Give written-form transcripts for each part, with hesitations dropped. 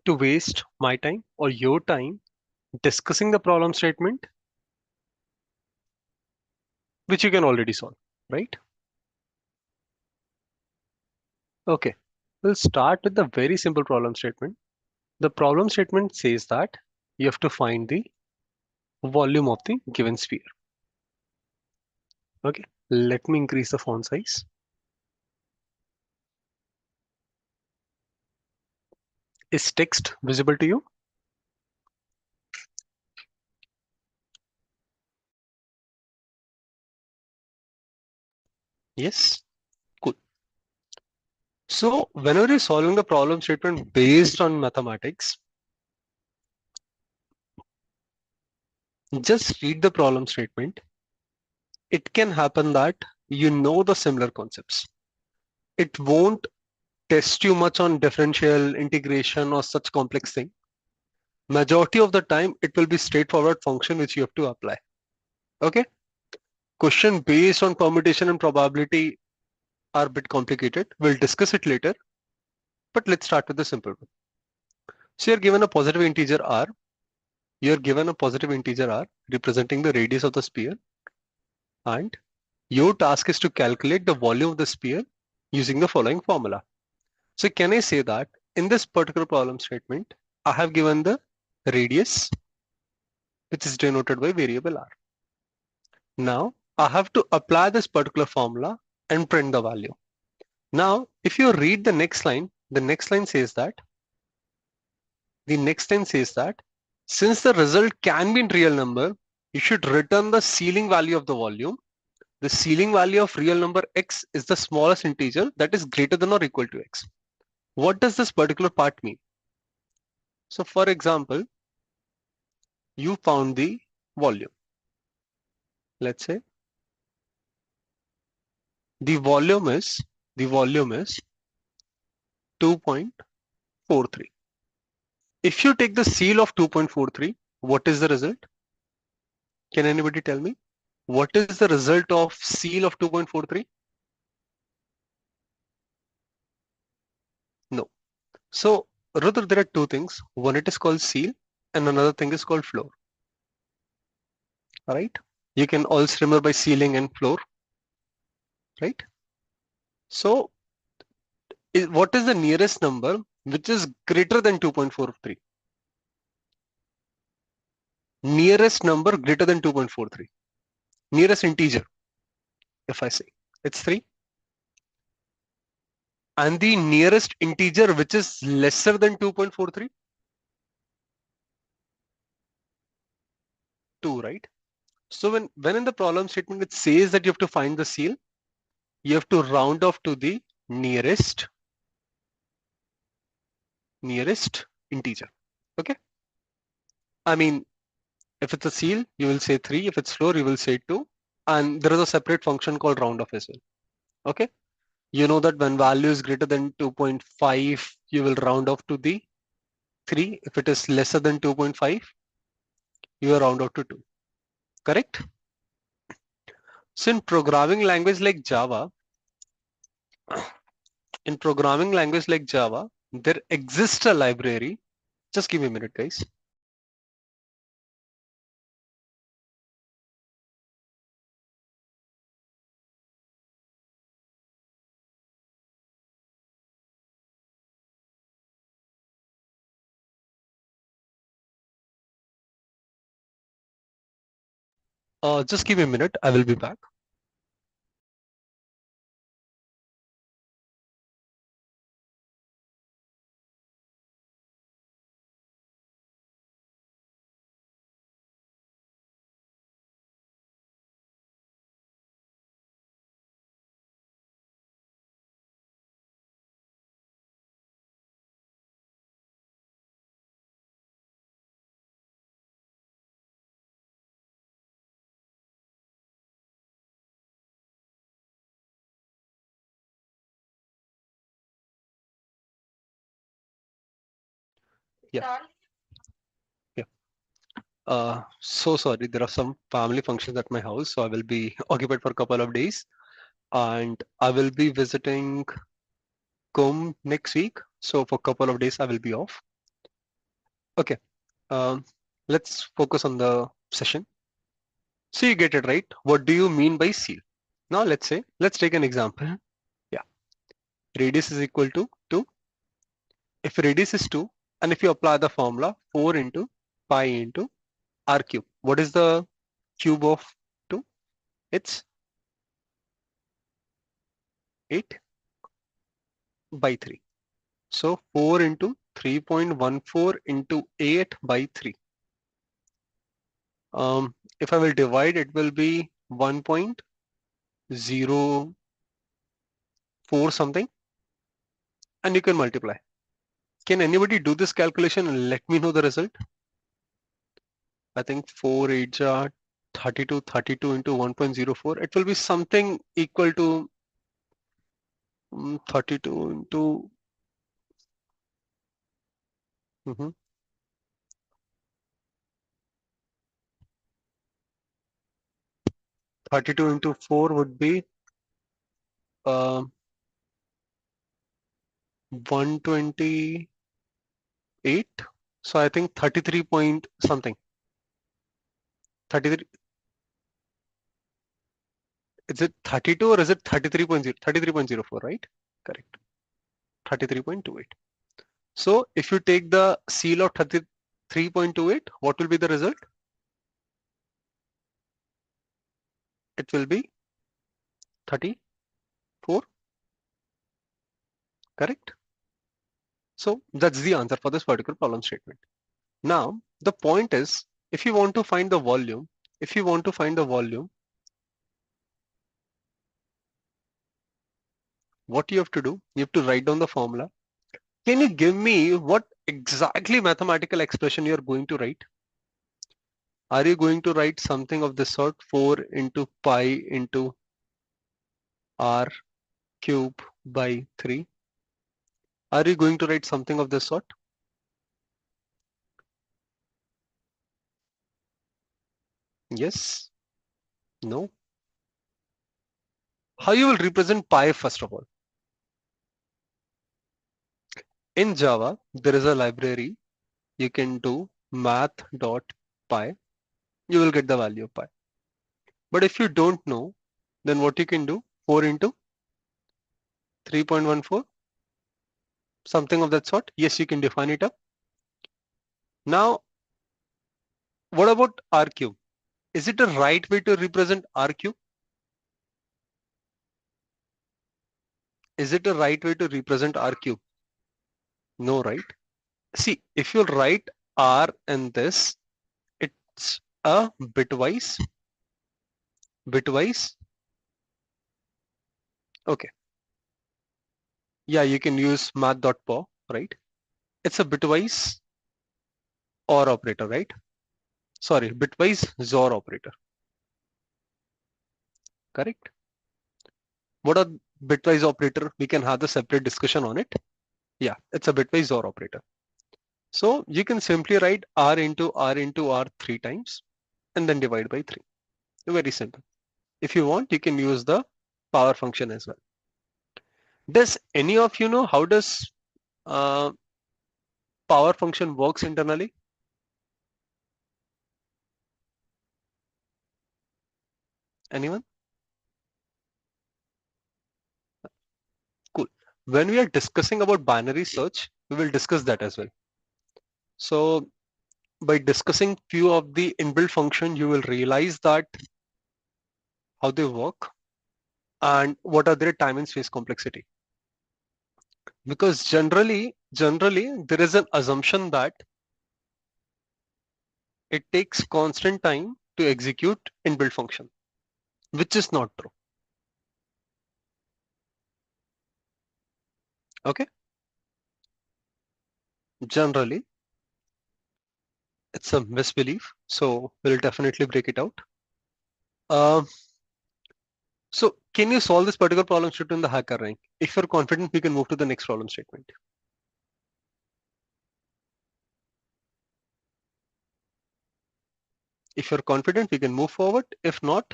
to waste my time or your time discussing the problem statement, which you can already solve, right? Okay, we'll start with the very simple problem statement. The problem statement says that you have to find the volume of the given sphere. Okay, let me increase the font size. Is text visible to you? Yes, cool. So whenever you're solving the problem statement based on mathematics, just read the problem statement. It can happen that you know the similar concepts. It won't test you much on differential integration or such complex thing. Majority of the time, it will be straightforward function which you have to apply. Okay. Question based on permutation and probability are a bit complicated. We'll discuss it later, but let's start with the simple one. So you're given a positive integer r. You're given a positive integer r representing the radius of the sphere, and your task is to calculate the volume of the sphere using the following formula. So can I say that in this particular problem statement, I have given the radius, which is denoted by variable r. Now I have to apply this particular formula and print the value. Now, if you read the next line says that, since the result can be in real number, you should return the ceiling value of the volume. The ceiling value of real number x is the smallest integer that is greater than or equal to x. What does this particular part mean? So for example, you found the volume. Let's say the volume is 2.43. If you take the CEL of 2.43, what is the result? Can anybody tell me? What is the result of CEL of 2.43? No. So Rudra, there are two things. One, it is called CEL, and another thing is called floor. All right. You can also remember by ceiling and floor, right? So what is the nearest number which is greater than 2.43? Nearest number greater than 2.43. Nearest integer, if I say, it's 3. And the nearest integer which is lesser than 2.43? 2, right? So when in the problem statement it says that you have to find the CEL, you have to round off to the nearest integer. Okay. I mean, if it's a CEL, you will say 3. If it's floor, you will say 2. And there is a separate function called round off as well. Okay. You know that when value is greater than 2.5, you will round off to the 3. If it is lesser than 2.5, you will round off to 2. Correct? So in programming language like Java, there exists a library. Just give me a minute, guys. Just give me a minute. I will be back. Yeah. Yeah. So sorry, there are some family functions at my house, so I will be occupied for a couple of days, and I will be visiting Kum next week. So for a couple of days, I will be off. Okay, let's focus on the session. So you get it right. What do you mean by seal? Now let's take an example. Yeah, radius is equal to 2. If radius is 2, and if you apply the formula 4 into pi into r cube, what is the cube of 2? It's 8 by 3. So 4 into 3.14 into 8 by 3. If I will divide, it will be 1.04 something, and you can multiply. Can anybody do this calculation and let me know the result? I think 4 8 are 32, 32 into 1.04. It will be something equal to 32 into 32 into 4 would be uh, 128. So I think 33 point something. 33. Is it 32 or is it 33.0? 33.04, right? Correct. 33.28. So if you take the seal of 33.28, what will be the result? It will be 34, correct? So that's the answer for this particular problem statement. Now, the point is, if you want to find the volume, what you have to do, you have to write down the formula. Can you give me what exactly mathematical expression you are going to write? Are you going to write something of this sort, 4 into pi into r cube by 3? Are you going to write something of this sort? Yes? No? How you will represent pi first of all? In Java, there is a library. You can do math.py. You will get the value of pi. But if you don't know, then what you can do? 4 into 3.14, something of that sort. Yes, you can define it up. Now, what about r cube? Is it a right way to represent r cube? Is it a right way to represent r cube? No, right? See, if you write r in this, it's a bitwise. Okay. Yeah, you can use math.py, right? It's a bitwise OR operator, right? Sorry, bitwise XOR operator, correct? What are bitwise operator? We can have the separate discussion on it. Yeah, it's a bitwise XOR operator. So you can simply write r into r 3 times and then divide by 3. Very simple. If you want, you can use the power function as well. Does any of you know how does uh, power function works internally? Anyone? Cool. When we are discussing about binary search, we will discuss that as well. So by discussing few of the inbuilt function, you will realize that how they work and what are their time and space complexity. Because generally there is an assumption that it takes constant time to execute inbuilt function, which is not true. Okay, generally it's a misbelief, so we'll definitely break it out. So can you solve this particular problem statement in the hacker rank? If you're confident, we can move to the next problem statement. If you're confident, we can move forward. If not,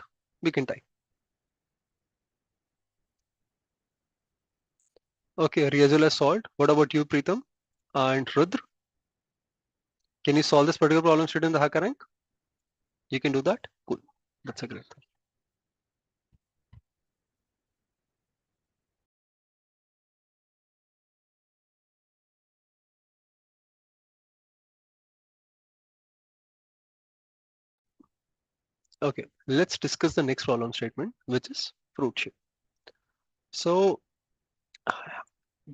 we can type. Okay, Riazul has solved. What about you, Preetham and Rudra? Can you solve this particular problem stated in the hacker rank? You can do that? Cool. That's a great thing. Okay, let's discuss the next problem statement, which is fruit shape. So,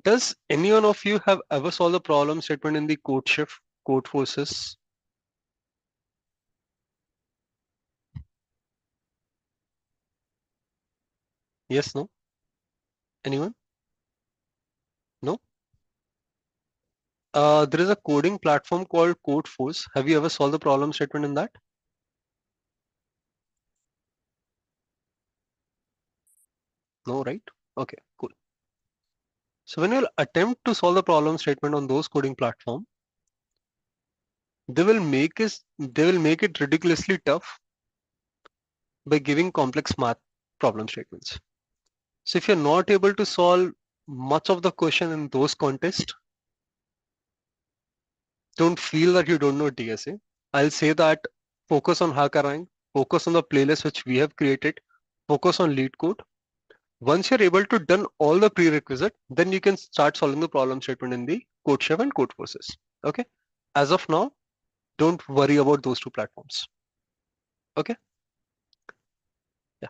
does any one of you have ever solved a problem statement in the code shift, code forces? Yes, no? Anyone? No? There is a coding platform called Codeforce. Have you ever solved the problem statement in that? No, right? Okay, cool. So when you'll attempt to solve the problem statement on those coding platform, they will make it ridiculously tough by giving complex math problem statements. So if you're not able to solve much of the question in those contests, don't feel that you don't know DSA. I'll say that focus on HackerRank, focus on the playlist which we have created, focus on lead code. Once you're able to done all the prerequisite, then you can start solving the problem statement in the code chef and code forces. Okay. As of now, don't worry about those two platforms. Okay. Yeah.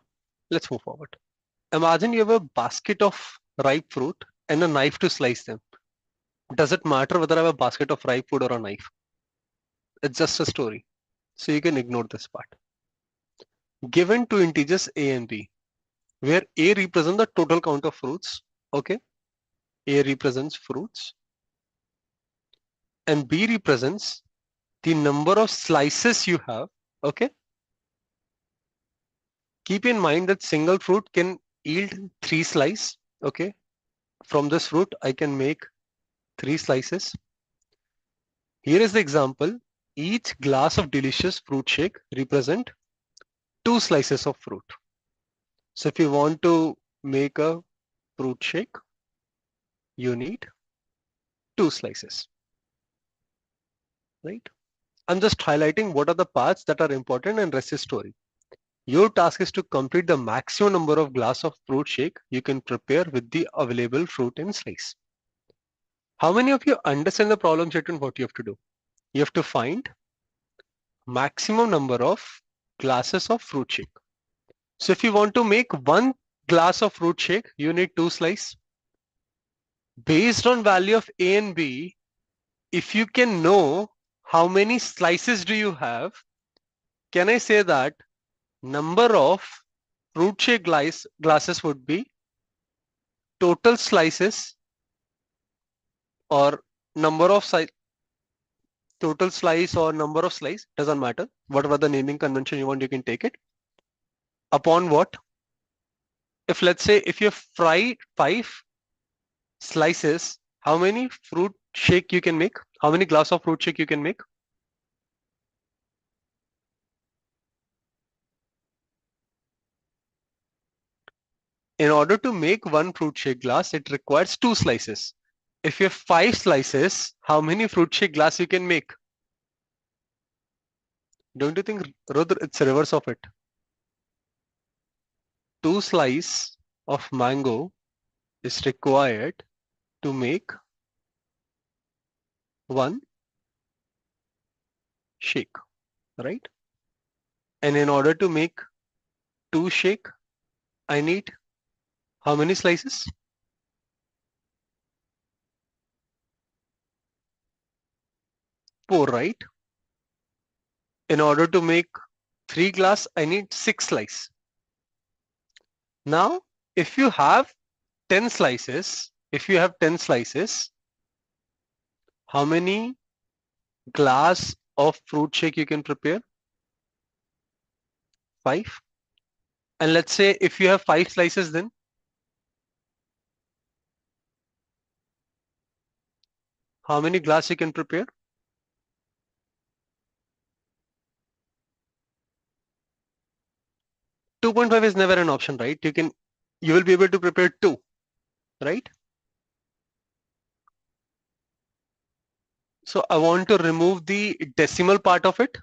Let's move forward. Imagine you have a basket of ripe fruit and a knife to slice them. Does it matter whether I have a basket of ripe food or a knife? It's just a story. So you can ignore this part. Given two integers a and b, where a represents the total count of fruits, okay? A represents fruits and b represents the number of slices you have, okay? Keep in mind that single fruit can yield 3 slices, okay? From this fruit, I can make 3 slices. Here is the example. Each glass of delicious fruit shake represent 2 slices of fruit. So if you want to make a fruit shake, you need 2 slices, right? I'm just highlighting what are the parts that are important and rest is story. Your task is to complete the maximum number of glass of fruit shake you can prepare with the available fruit and slice. How many of you understand the problem statement? What you have to do? You have to find maximum number of glasses of fruit shake. So if you want to make 1 glass of fruit shake, you need 2 slices. Based on value of A and B, if you can know how many slices do you have, can I say that number of fruit shake glasses would be total slices or number of total slice or number of slice, doesn't matter. Whatever the naming convention you want, you can take it. Upon what? If let's say if you fry 5 slices, how many fruit shake you can make? How many glass of fruit shake you can make? In order to make 1 fruit shake glass, it requires 2 slices. If you have 5 slices, how many fruit shake glass you can make? Don't you think, Rudra, it's reverse of it? 2 slice of mango is required to make 1 shake, right? And in order to make 2 shake, I need how many slices? 4, right? In order to make 3 glass, I need 6 slices. Now, if you have 10 slices, how many glass of fruit shake you can prepare? 5. And let's say if you have 5 slices, then how many glass you can prepare? 2.5 is never an option, right? You will be able to prepare 2, right? So I want to remove the decimal part of it.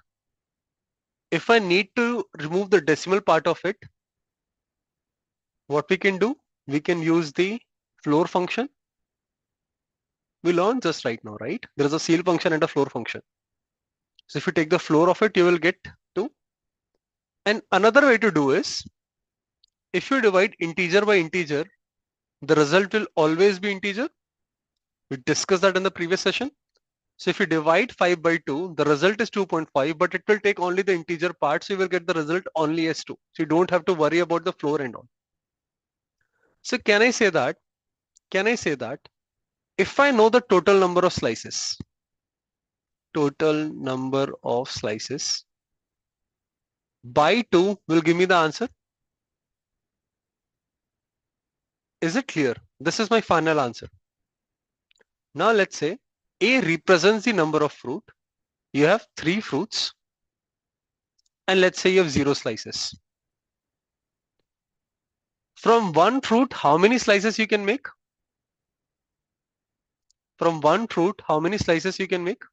If I need to remove the decimal part of it, what we can do, we can use the floor function. We learned just right now, right? There is a ceil function and a floor function. So if you take the floor of it, you will get 2. And another way to do is, if you divide integer by integer, the result will always be integer. We discussed that in the previous session. So if you divide 5 by 2, the result is 2.5, but it will take only the integer part, so you will get the result only as 2. So you don't have to worry about the floor and all. So can I say that if I know the total number of slices, by 2 will give me the answer? Is it clear? This is my final answer. Now let's say A represents the number of fruit. You have 3 fruits, and let's say you have 0 slices. From one fruit, how many slices you can make? From one fruit, how many slices you can make?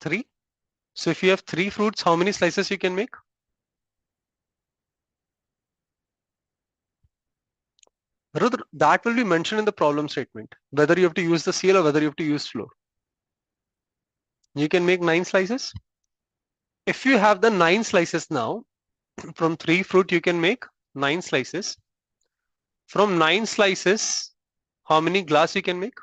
3. So if you have 3 fruits, how many slices you can make? Rudra, that will be mentioned in the problem statement, whether you have to use the CL or whether you have to use floor. You can make 9 slices. If you have the 9 slices now, from 3 fruit you can make 9 slices. From 9 slices, how many glass you can make?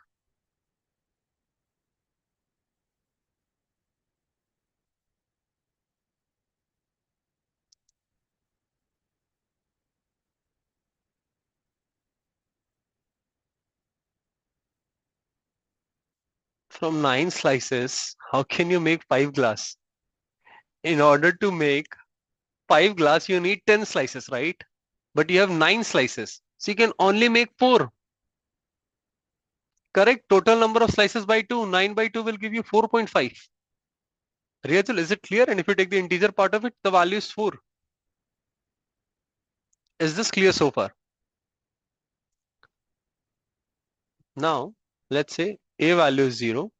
From 9 slices, how can you make 5 glass? In order to make 5 glass, you need 10 slices, right? But you have 9 slices, so you can only make 4. Correct? Total number of slices by 2, 9 by 2 will give you 4.5. Riyajul, is it clear? And if you take the integer part of it, the value is 4. Is this clear so far? Now, let's say A value is 0,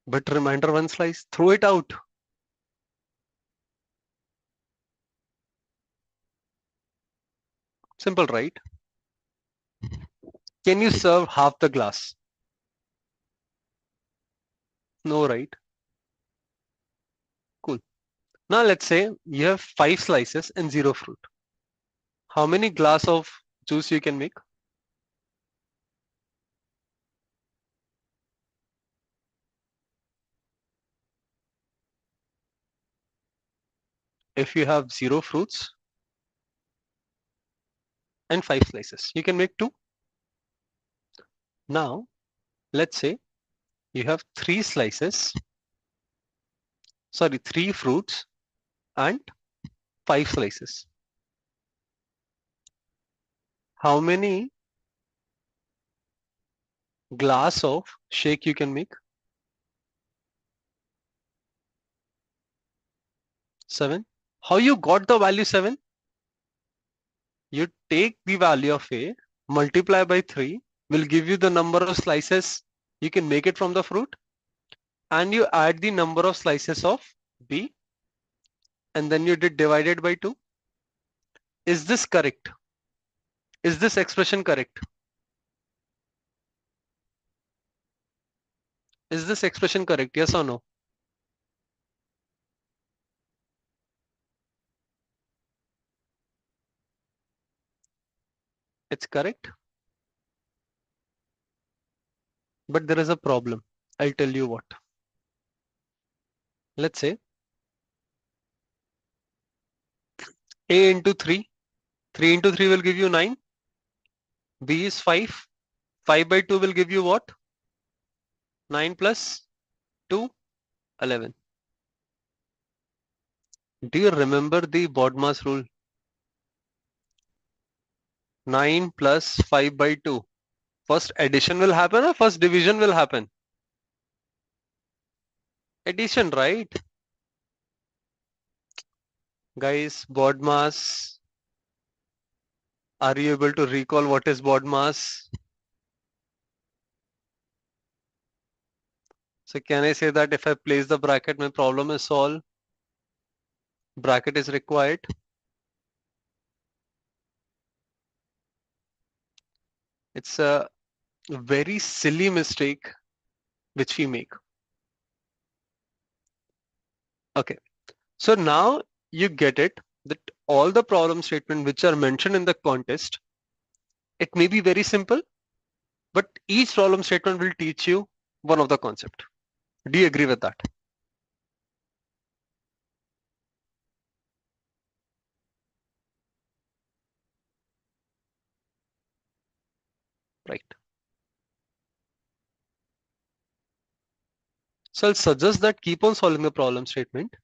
but remainder 1 slice, throw it out. Simple, right? Can you serve half the glass? No, right? Cool. Now let's say you have 5 slices and 0 fruit. How many glass of juice you can make? If you have 0 fruits and 5 slices, you can make 2. Now, let's say you have 3 fruits and 5 slices. How many glass of shake you can make? 7. How you got the value 7? You take the value of A, multiply by 3, will give you the number of slices you can make it from the fruit, and you add the number of slices of B, and then you did divided by 2. Is this correct? Is this expression correct? Is this expression correct? Yes or no? It's correct. But there is a problem. I'll tell you what. Let's say A into 3. 3 into 3 will give you 9. B is 5. 5 by 2 will give you what? 9 plus 2, 11. Do you remember the BODMAS rule? 9 plus 5 by 2. First addition will happen or first division will happen? Addition, right? Guys, board mass. Are you able to recall what is board mass? So can I say that if I place the bracket, my problem is solved? Bracket is required. It's a very silly mistake which we make. Okay. So now you get it that all the problem statement which are mentioned in the contest, it may be very simple, but each problem statement will teach you one of the concept. Do you agree with that? Right. So I'll suggest that keep on solving the problem statement.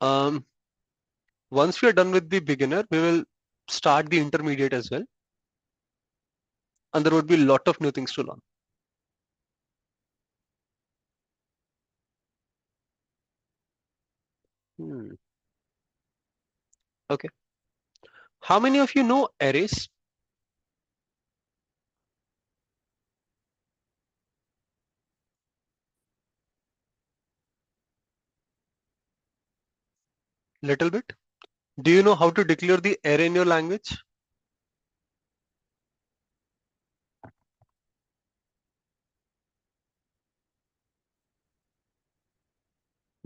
Um, Once we are done with the beginner, we will start the intermediate as well. And there would be a lot of new things to learn. Hmm. Okay. How many of you know arrays? Little bit. Do you know how to declare the array in your language?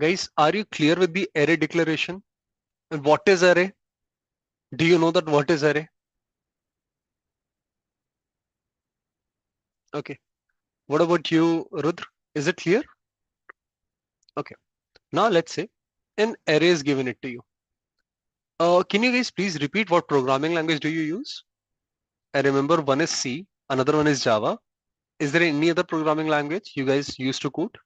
Guys, are you clear with the array declaration? And what is array? Do you know that what is array? Okay. What about you, Rudra? Is it clear? Okay. Now let's say an array is given it to you. Can you guys please repeat what programming language do you use? I remember one is C, another one is Java. Is there any other programming language you guys use to code?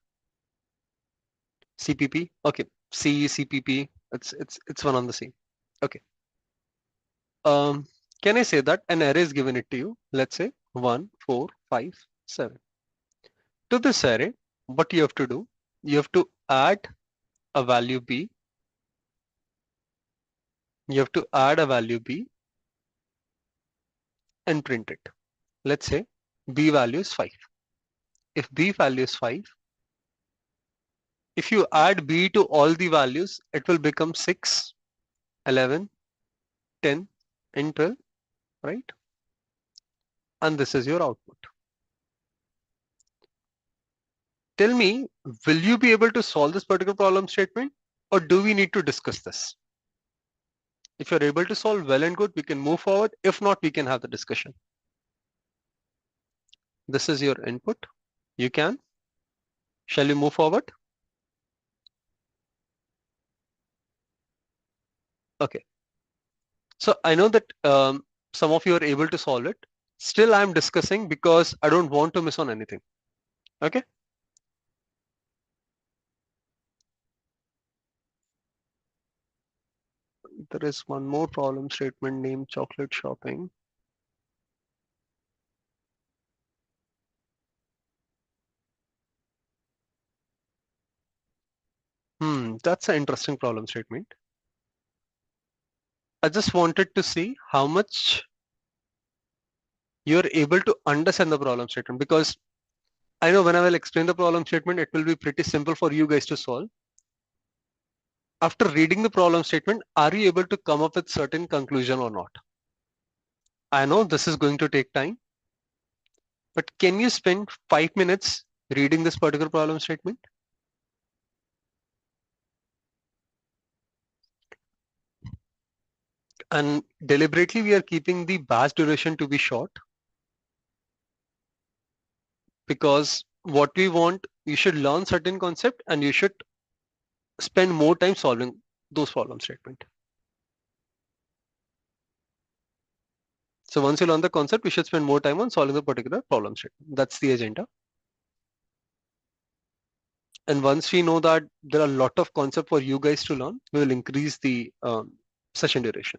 CPP? Okay. C, CPP. It's one on the same. Okay. Um, can I say that an array is given it to you? Let's say 1, 4, 5, 7. To this array, what you have to do? You have to add a value B. You have to add a value B and print it. Let's say B value is 5. If B value is 5, if you add B to all the values, it will become 6, 11, 10, and 12, right? And this is your output. Tell me, will you be able to solve this particular problem statement, or do we need to discuss this? If you're able to solve, well and good, we can move forward. If not, we can have the discussion. This is your input. You can. Shall we move forward? Okay. So I know that some of you are able to solve it. Still, I'm discussing because I don't want to miss on anything. Okay. There is one more problem statement named chocolate shopping. That's an interesting problem statement. I just wanted to see how much you're able to understand the problem statement, because I know when I will explain the problem statement, it will be pretty simple for you guys to solve. After reading the problem statement, are you able to come up with certain conclusion or not? I know this is going to take time, but can you spend 5 minutes reading this particular problem statement? And deliberately we are keeping the batch duration to be short, because what we want, you should learn certain concept and you should spend more time solving those problem statement. So once you learn the concept, we should spend more time on solving the particular problem statement. That's the agenda. And once we know that there are a lot of concept for you guys to learn, we will increase the session duration.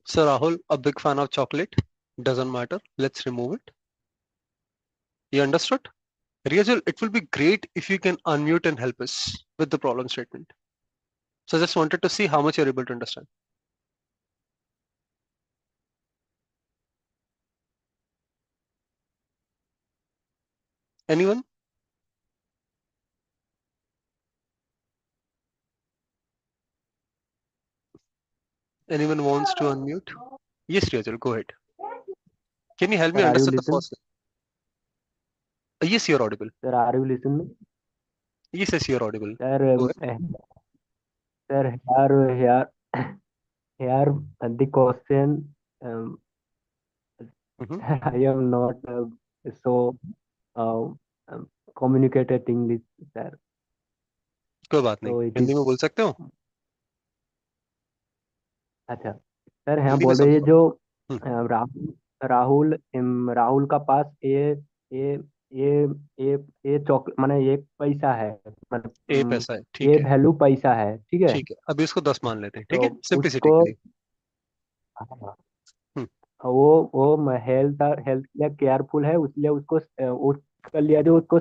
So Rahul, a big fan of chocolate. Doesn't matter. Let's remove it. You understood? Riazul, it will be great if you can unmute and help us with the problem statement. So I just wanted to see how much you're able to understand. Anyone? Anyone wants to unmute? Yes, Riazul, go ahead. Can you help me Sir, are you understand the listen? first? Yes, you're audible. Sir, are you listening? Yes, you're audible. Sir, Go ahead. sir, here the question. Um, Mhm. I am not so uh, um, communicated English, sir. कोई बात नहीं, So it is Hindi में बोल सकते हो? अच्छा। Sir हाँ हिंदी में बोल रही है समझाओ। जो हम्म, राहुल राहुल राहुल का पास ये ये ये ये चौक माने एक पैसा है, मतलब ए पैसा है, ये ठीक है। वैल्यू पैसा है, ठीक है। ठीक है, अभी इसको 10 मान लेते हैं, ठीक तो है, सिंप्लिसिटी उसको के लिए। हाँ, हम्म, वो हेल्थ हेल्थ के लिए केयरफुल है, इसलिए उसको उसका लिया जो उसको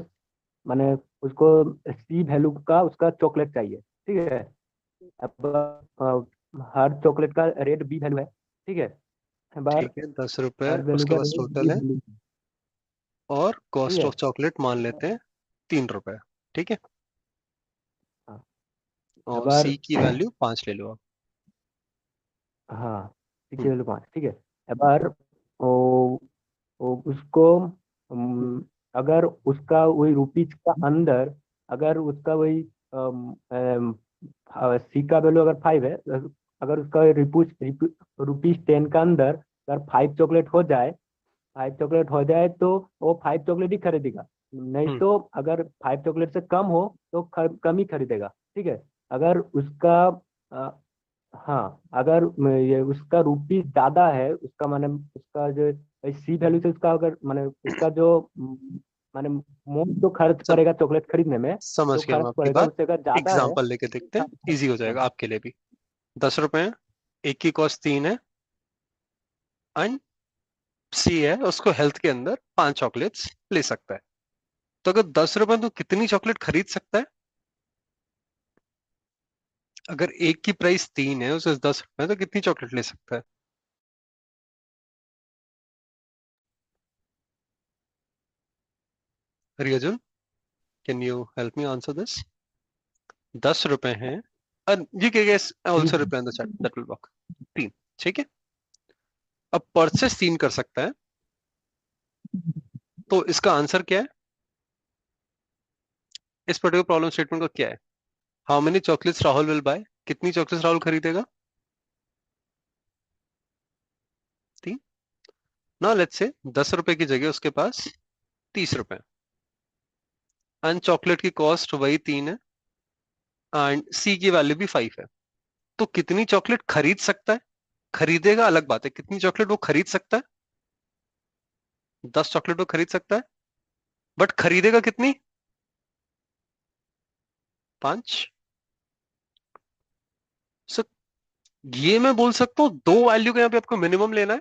माने उसको सी वैल्यू का उसका चॉकलेट चाहिए, ठीक है। अब हर चॉकलेट का रेट बी वैल्यू है, ठीक है। बार ठीक है, 10 रुपए हर वैल्यू उसके का बाद रेट बी टोटल है। वैल्यू, और ठीक कॉस्ट है। ऑफ चॉकलेट मान लेते हैं 3 रुपए, ठीक है। हाँ, और बार सी की वैल्यू 5 ले लो आप। हाँ, सी की हम्म, वैल्यू 5, ठीक है। बार वो, उसको हम्म, अगर उसका वही रुपीज का अंदर, अगर उसका वही सी का वैल्यू अगर 5 है, अगर उसका रुपीज 10 का अंदर अगर 5 चॉकलेट हो जाए, 5 चॉकलेट हो जाए तो वो 5 चॉकलेट ही खरीदेगा। नहीं हम्म, तो अगर 5 चॉकलेट से कम हो तो कम ही खरीदेगा, ठीक है। अगर उसका अ, हाँ, अगर ये उसका रुपीज ज्यादा है, उसका माने उसका जो सी वैल्यू से उसका अगर माने उसका जो माने मोस्ट जो खर्च चलो, पड़ेगा चॉकलेट खरीदने में, समझ जो गया मैं खर्च आपकी पड़ेगा बात। उससे अगर ज्यादा है। एग्जाम्पल लेके देखते हाँ, हैं, इजी हो हाँ, जाएगा आपके लिए भी। 10 रुपए हैं, एक की कॉस्ट 3 है, एंड सी है, उसको हेल्थ के अंदर 5 चॉकलेट्स ले सकता है। तो अगर 10 रुपए तो कितनी चॉकलेट खरीद सकता है? अगर एक की प्राइस 3 है, उसे 10 रुपए तो कितनी चॉकलेट ले सकता है? Riazul, can you help me answer this? 10 रुपए हैं, and you can guess also reply in the chat, that will work। 3, ठीक है। अब परचेस 3 कर सकता है, तो इसका आंसर क्या है? इस पर्टिकुलर प्रॉब्लम स्टेटमेंट का क्या है? How many chocolates Rahul will buy, कितनी चॉकलेट्स राहुल खरीदेगा? 3। ना लेट्स से 10 रुपए की जगह उसके पास 30 रुपए, एंड चॉकलेट की कॉस्ट वही 3 है, एंड सी की वैल्यू भी 5 है। तो कितनी चॉकलेट खरीद सकता है? खरीदेगा अलग बात है, कितनी चॉकलेट वो खरीद सकता है? 10 चॉकलेट वो खरीद सकता है, बट खरीदेगा कितनी? 5। सो ये मैं बोल सकता हूँ, दो वैल्यू का यहाँ पे आपको मिनिमम लेना है।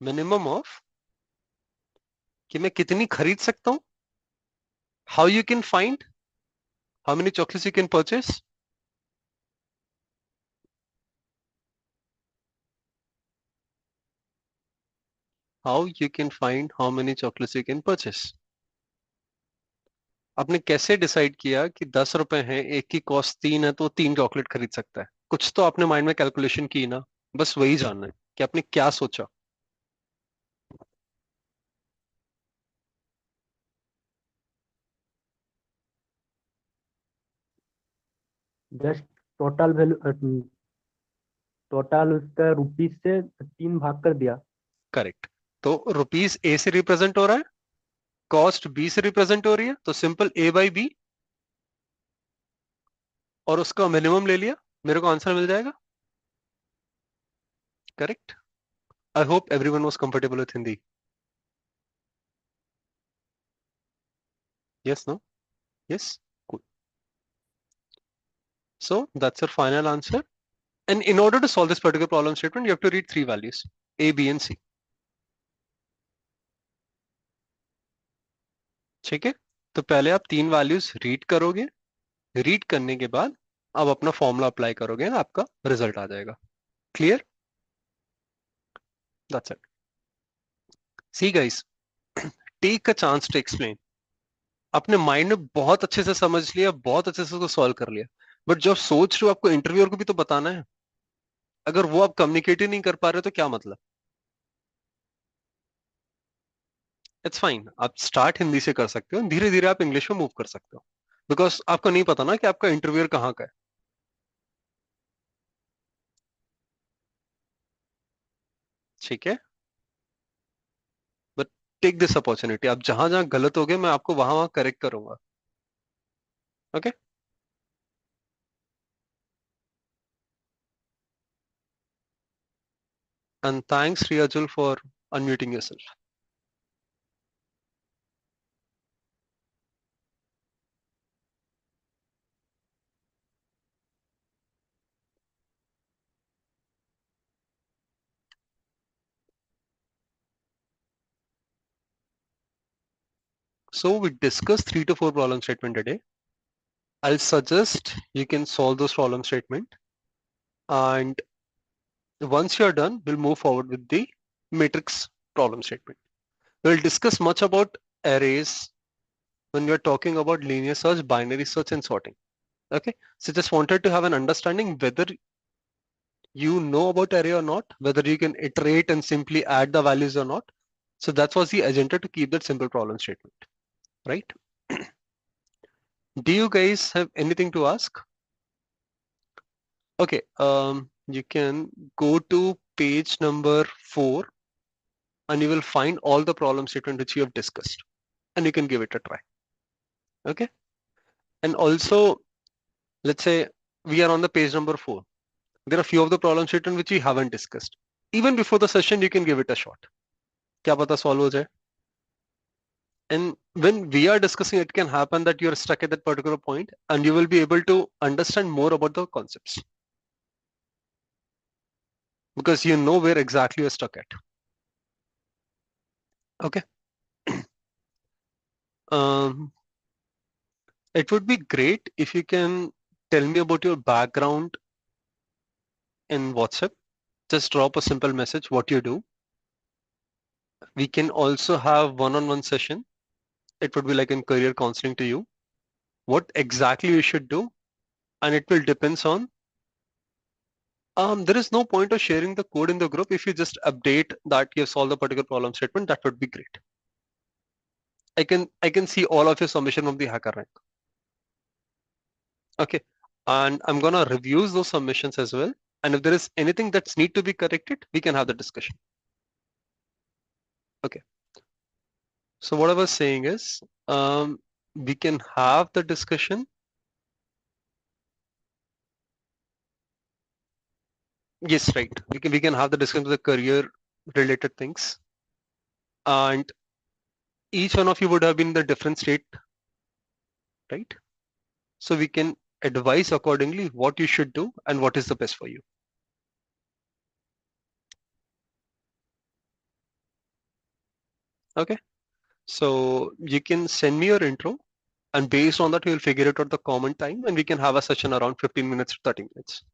मिनिमम ऑफ कि मैं कितनी खरीद सकता हूँ। How you can find how many chocolates you can purchase? How you can find how many chocolates you can purchase? आपने कैसे डिसाइड किया कि 10 रुपए हैं, एक की कॉस्ट 3 है, तो वो 3 चॉकलेट खरीद सकता है? कुछ तो आपने माइंड में कैलकुलेशन की ना, बस वही जानना है कि आपने क्या सोचा। जस्ट टोटल वैल्यू, टोटल उसका रुपीज से 3 भाग कर दिया। करेक्ट। तो रुपीस ए से रिप्रेजेंट हो रहा है, कॉस्ट बी से रिप्रेजेंट हो रही है, तो सिंपल ए बाई बी, और उसका मिनिमम ले लिया, मेरे को आंसर मिल जाएगा। Correct. I hope everyone was comfortable with Hindi. Yes, no? Yes, cool. So that's your final answer. And in order to solve this particular problem statement, you have to read 3 values. A, B and C। ठीक है, तो पहले आप तीन values read करोगे, read करने के बाद आप अपना फॉर्मूला अप्लाई करोगे, आपका रिजल्ट आ जाएगा। Clear? That's it. See guys, take a chance to explain. अपने माइंड में बहुत अच्छे से समझ लिया, बहुत अच्छे से उसको सॉल्व कर लिया, बट जब सोच रहे हो आपको इंटरव्यूअर को भी तो बताना है। अगर वो आप कम्युनिकेट ही नहीं कर पा रहे हो तो क्या मतलब? इट्स फाइन, आप स्टार्ट हिंदी से कर सकते हो, धीरे धीरे आप इंग्लिश में मूव कर सकते हो, बिकॉज आपको नहीं पता ना कि आपका इंटरव्यूअर कहाँ का है। ठीक है, बट टेक दिस अपॉर्चुनिटी, आप जहां जहां गलत हो गए मैं आपको वहां वहां करेक्ट करूंगा। Okay, and thanks Riazul for unmuting yourself. So we discussed 3 to 4 problem statement today. I'll suggest you can solve those problem statement, and once you're done, we'll move forward with the matrix problem statement. We'll discuss much about arrays when we're talking about linear search, binary search, and sorting. Okay, so just wanted to have an understanding whether you know about array or not, whether you can iterate and simply add the values or not. So that was the agenda, to keep that simple problem statement, right? Do you guys have anything to ask? Okay, you can go to page number 4 and you will find all the problem statement which you have discussed, and you can give it a try. Okay, and also let's say we are on the page number 4. There are few of the problem statement which we haven't discussed. Even before the session, you can give it a shot. क्या पता solve हो जाए? And when we are discussing, it can happen that you're stuck at that particular point and you will be able to understand more about the concepts because you know where exactly you're stuck at. Okay. Um, it would be great if you can tell me about your background in WhatsApp. Just drop a simple message, what you do. We can also have one-on-one session. It would be like in career counseling to you, what exactly you should do. And it will depends on, there is no point of sharing the code in the group. If you just update that you have solved the particular problem statement, that would be great. I can see all of your submission of the hacker rank. Okay, and I'm gonna review those submissions as well. And if there is anything that's need to be corrected, we can have the discussion. Okay. So what I was saying is, we can have the discussion. Yes, right. We can have the discussion of the career related things, and each one of you would have been in the different state, right? So we can advise accordingly what you should do and what is the best for you. Okay. So you can send me your intro, and based on that, we will figure it out the common time, and we can have a session around 15 minutes to 30 minutes.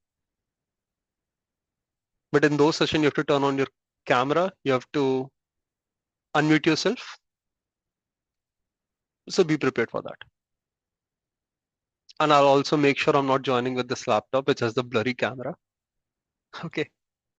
But in those sessions, you have to turn on your camera, you have to unmute yourself. So be prepared for that. And I'll also make sure I'm not joining with this laptop, which has the blurry camera. Okay.